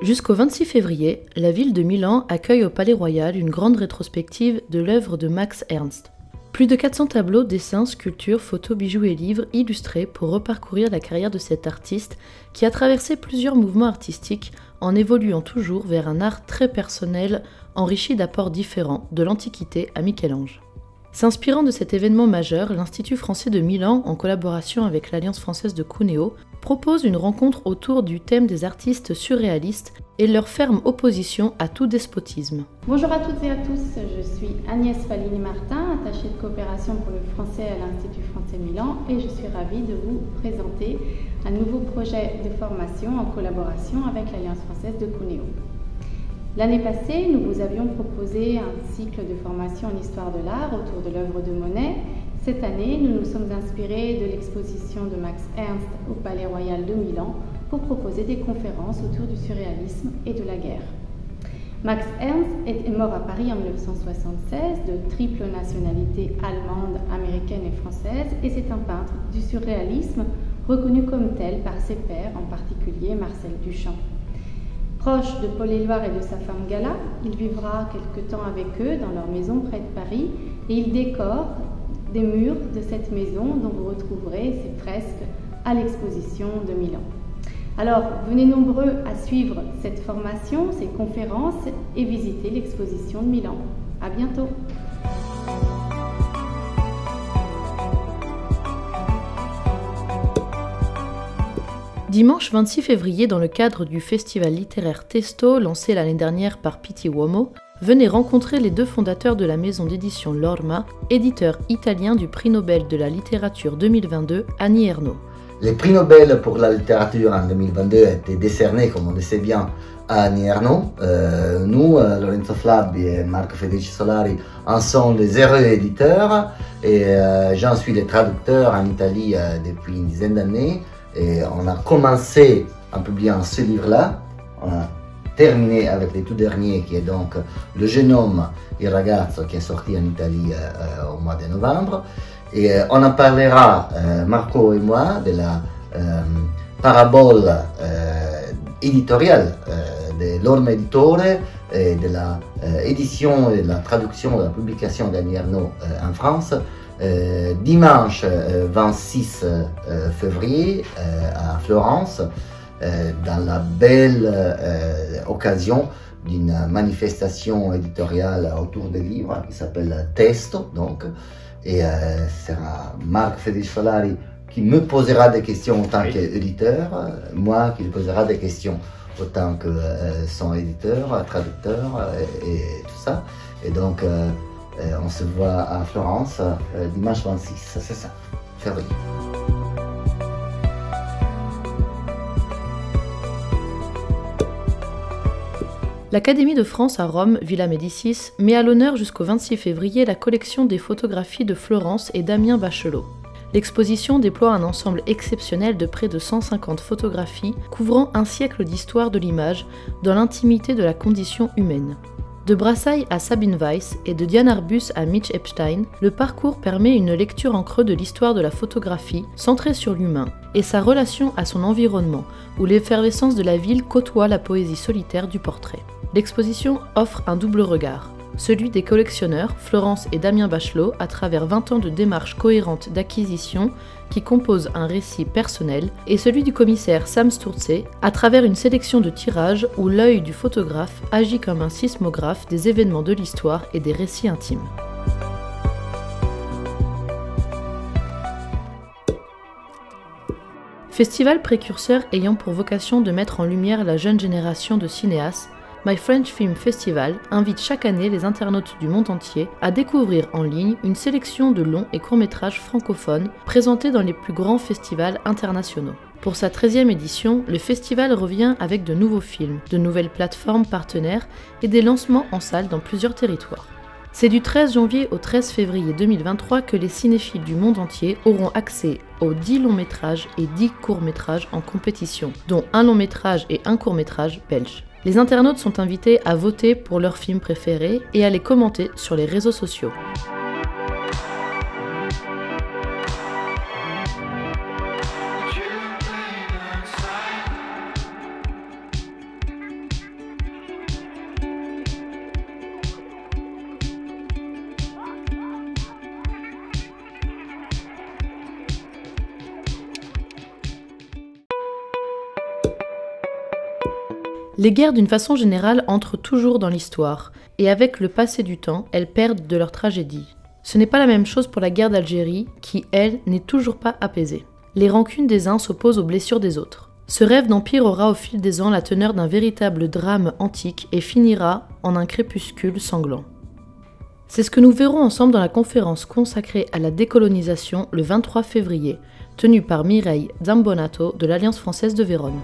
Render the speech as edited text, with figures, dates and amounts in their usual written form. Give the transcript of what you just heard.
Jusqu'au 26 février, la ville de Milan accueille au Palais Royal une grande rétrospective de l'œuvre de Max Ernst. Plus de 400 tableaux, dessins, sculptures, photos, bijoux et livres illustrés pour reparcourir la carrière de cet artiste qui a traversé plusieurs mouvements artistiques en évoluant toujours vers un art très personnel enrichi d'apports différents, de l'Antiquité à Michel-Ange. S'inspirant de cet événement majeur, l'Institut français de Milan, en collaboration avec l'Alliance française de Cuneo, propose une rencontre autour du thème des artistes surréalistes et leur ferme opposition à tout despotisme. Bonjour à toutes et à tous, je suis Agnès Falini-Martin, attachée de coopération pour le français à l'Institut français Milan et je suis ravie de vous présenter un nouveau projet de formation en collaboration avec l'Alliance française de Cuneo. L'année passée, nous vous avions proposé un cycle de formation en histoire de l'art autour de l'œuvre de Monet. Cette année, nous nous sommes inspirés de l'exposition de Max Ernst au Palais Royal de Milan pour proposer des conférences autour du surréalisme et de la guerre. Max Ernst est mort à Paris en 1976, de triple nationalité allemande, américaine et française, et c'est un peintre du surréalisme reconnu comme tel par ses pairs, en particulier Marcel Duchamp. Proche de Paul Éluard et de sa femme Gala, il vivra quelque temps avec eux dans leur maison près de Paris et il décore des murs de cette maison dont vous retrouverez ces fresques à l'exposition de Milan. Alors, venez nombreux à suivre cette formation, ces conférences et visiter l'exposition de Milan. À bientôt! Dimanche 26 février, dans le cadre du festival littéraire Testo, lancé l'année dernière par Pitti Uomo, venez rencontrer les deux fondateurs de la maison d'édition L'Orma, éditeur italien du prix Nobel de la littérature 2022, Annie Ernaux. Le prix Nobel pour la littérature en 2022 a été décerné, comme on le sait bien, à Annie Ernaux. Nous, Lorenzo Flabbi et Marco Federici Solari, en sommes les heureux éditeurs et j'en suis le traducteur en Italie depuis une dizaine d'années. Et on a commencé en publiant ce livre-là, on a terminé avec le tout dernier qui est donc Le jeune homme, il ragazzo, qui est sorti en Italie au mois de novembre. Et on en parlera, Marco et moi, de la parabole éditoriale de l'Orma Editore et de la édition et de la traduction, de la publication d'Annie Ernaux en France. Dimanche 26 février à Florence, dans la belle occasion d'une manifestation éditoriale autour des livres qui s'appelle Testo, donc, et sera Marco Federici Solari qui me posera des questions en tant qu'éditeur, moi qui lui posera des questions autant que son éditeur, traducteur et tout ça, et donc on se voit à Florence dimanche 26, c'est ça, février. L'Académie de France à Rome, Villa Médicis, met à l'honneur jusqu'au 26 février la collection des photographies de Florence et Damien Bachelot. L'exposition déploie un ensemble exceptionnel de près de 150 photographies couvrant un siècle d'histoire de l'image dans l'intimité de la condition humaine. De Brassailles à Sabine Weiss et de Diane Arbus à Mitch Epstein, le parcours permet une lecture en creux de l'histoire de la photographie, centrée sur l'humain, et sa relation à son environnement, où l'effervescence de la ville côtoie la poésie solitaire du portrait. L'exposition offre un double regard, celui des collectionneurs, Florence et Damien Bachelot, à travers 20 ans de démarche cohérente d'acquisition qui compose un récit personnel, et celui du commissaire Sam Sturze, à travers une sélection de tirages où l'œil du photographe agit comme un sismographe des événements de l'histoire et des récits intimes. Festival précurseur ayant pour vocation de mettre en lumière la jeune génération de cinéastes, My French Film Festival invite chaque année les internautes du monde entier à découvrir en ligne une sélection de longs et courts-métrages francophones présentés dans les plus grands festivals internationaux. Pour sa 13e édition, le festival revient avec de nouveaux films, de nouvelles plateformes partenaires et des lancements en salle dans plusieurs territoires. C'est du 13 janvier au 13 février 2023 que les cinéphiles du monde entier auront accès aux 10 longs métrages et 10 courts métrages en compétition, dont un long métrage et un court métrage belge. Les internautes sont invités à voter pour leurs films préférés et à les commenter sur les réseaux sociaux. Les guerres d'une façon générale entrent toujours dans l'histoire, et avec le passé du temps, elles perdent de leur tragédie. Ce n'est pas la même chose pour la guerre d'Algérie, qui, elle, n'est toujours pas apaisée. Les rancunes des uns s'opposent aux blessures des autres. Ce rêve d'empire aura au fil des ans la teneur d'un véritable drame antique et finira en un crépuscule sanglant. C'est ce que nous verrons ensemble dans la conférence consacrée à la décolonisation le 23 février, tenue par Mireille Zambonato de l'Alliance française de Vérone.